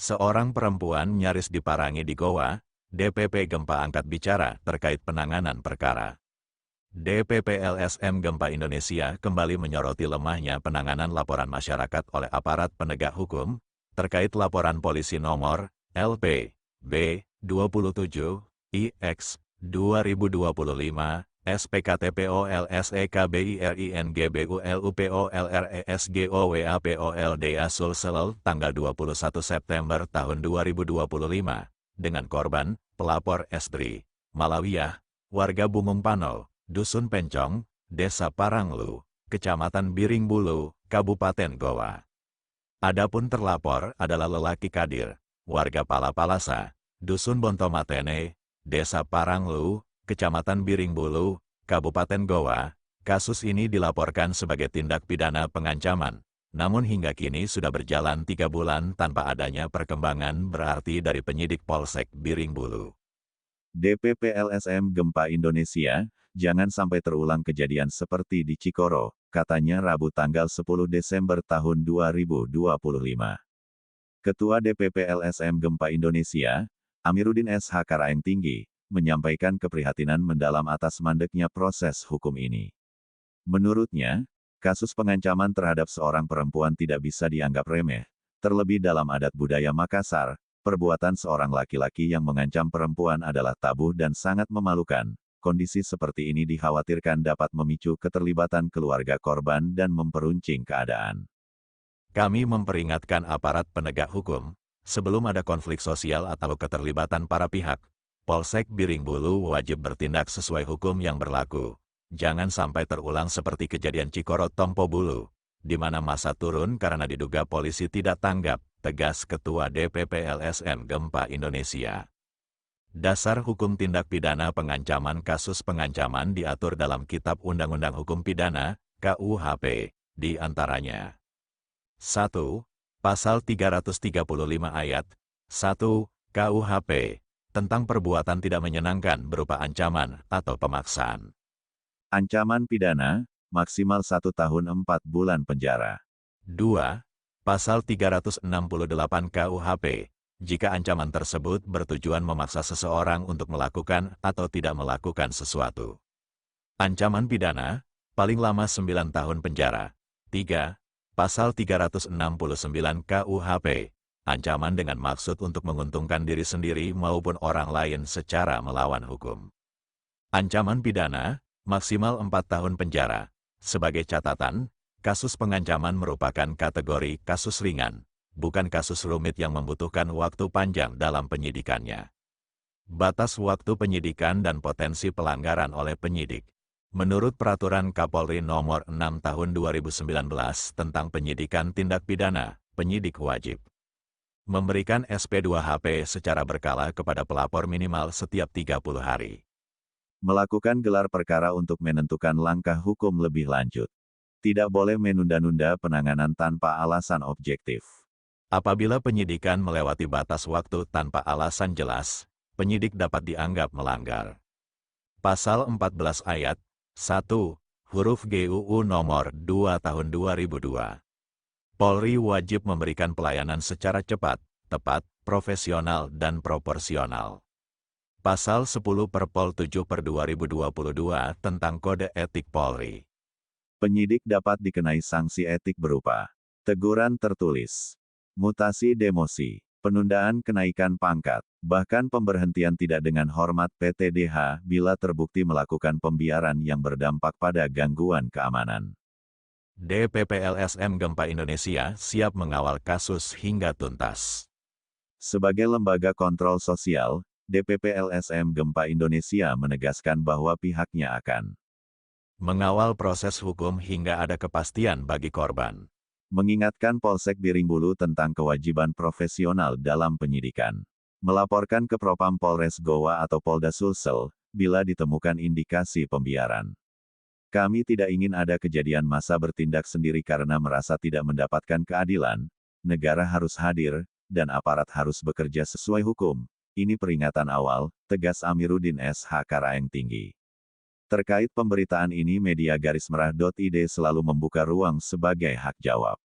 Seorang perempuan nyaris diparangi di Goa, DPP Gempa angkat bicara terkait penanganan perkara. DPP LSM Gempa Indonesia kembali menyoroti lemahnya penanganan laporan masyarakat oleh aparat penegak hukum, terkait laporan polisi nomor LP B 27 IX 2025 SPKTPO/LSEKBIRINGBULUPOLRESGOWAPOLDA Sulsel tanggal 21 September tahun 2025 dengan korban, pelapor Estri Malawiyah, warga Bumung Pano, Dusun Pencong, Desa Paranglu, Kecamatan Biring Bulu, Kabupaten Goa. Adapun terlapor adalah lelaki Kadir, warga Palapalasa, Dusun Bontomatene, Desa Paranglu, Kecamatan Biring Bulu, Kabupaten Goa. Kasus ini dilaporkan sebagai tindak pidana pengancaman, namun hingga kini sudah berjalan 3 bulan tanpa adanya perkembangan berarti dari penyidik Polsek Biring Bulu. DPP LSM Gempa Indonesia, jangan sampai terulang kejadian seperti di Cikoro, katanya Rabu tanggal 10 Desember tahun 2025. Ketua DPP LSM Gempa Indonesia, Amiruddin SH Karaeng Tinggi, menyampaikan keprihatinan mendalam atas mandeknya proses hukum ini. Menurutnya, kasus pengancaman terhadap seorang perempuan tidak bisa dianggap remeh, terlebih dalam adat budaya Makassar. Perbuatan seorang laki-laki yang mengancam perempuan adalah tabu dan sangat memalukan. Kondisi seperti ini dikhawatirkan dapat memicu keterlibatan keluarga korban dan memperuncing keadaan. Kami memperingatkan aparat penegak hukum, sebelum ada konflik sosial atau keterlibatan para pihak, Polsek Biring Bulu wajib bertindak sesuai hukum yang berlaku. Jangan sampai terulang seperti kejadian Cikoro Tompo Bulu, di mana massa turun karena diduga polisi tidak tanggap, tegas Ketua DPP LSM Gempa Indonesia. Dasar hukum tindak pidana pengancaman. Kasus pengancaman diatur dalam Kitab Undang-Undang Hukum Pidana, KUHP, di antaranya. 1. Pasal 335 ayat 1 KUHP, tentang perbuatan tidak menyenangkan berupa ancaman atau pemaksaan. Ancaman pidana, maksimal 1 tahun 4 bulan penjara. 2. Pasal 368 KUHP, jika ancaman tersebut bertujuan memaksa seseorang untuk melakukan atau tidak melakukan sesuatu. Ancaman pidana, paling lama 9 tahun penjara. 3. Pasal 369 KUHP, ancaman dengan maksud untuk menguntungkan diri sendiri maupun orang lain secara melawan hukum. Ancaman pidana, maksimal 4 tahun penjara. Sebagai catatan, kasus pengancaman merupakan kategori kasus ringan, bukan kasus rumit yang membutuhkan waktu panjang dalam penyidikannya. Batas waktu penyidikan dan potensi pelanggaran oleh penyidik. Menurut Peraturan Kapolri Nomor 6 Tahun 2019 tentang penyidikan tindak pidana, penyidik wajib memberikan SP2HP secara berkala kepada pelapor minimal setiap 30 hari. Melakukan gelar perkara untuk menentukan langkah hukum lebih lanjut. Tidak boleh menunda-nunda penanganan tanpa alasan objektif. Apabila penyidikan melewati batas waktu tanpa alasan jelas, penyidik dapat dianggap melanggar. Pasal 14 ayat 1, huruf GUU nomor 2 tahun 2002. Polri wajib memberikan pelayanan secara cepat, tepat, profesional, dan proporsional. Pasal 10 Perpol 7/2022 tentang Kode Etik Polri. Penyidik dapat dikenai sanksi etik berupa teguran tertulis, mutasi demosi, penundaan kenaikan pangkat, bahkan pemberhentian tidak dengan hormat PTDH bila terbukti melakukan pembiaran yang berdampak pada gangguan keamanan. DPP LSM Gempa Indonesia siap mengawal kasus hingga tuntas. Sebagai lembaga kontrol sosial, DPP LSM Gempa Indonesia menegaskan bahwa pihaknya akan mengawal proses hukum hingga ada kepastian bagi korban. Mengingatkan Polsek Biring Bulu tentang kewajiban profesional dalam penyidikan. Melaporkan ke Propam Polres Goa atau Polda Sulsel, bila ditemukan indikasi pembiaran. Kami tidak ingin ada kejadian massa bertindak sendiri karena merasa tidak mendapatkan keadilan. Negara harus hadir, dan aparat harus bekerja sesuai hukum. Ini peringatan awal, tegas Amiruddin SH Karaeng Tinggi. Terkait pemberitaan ini media _merah.id selalu membuka ruang sebagai hak jawab.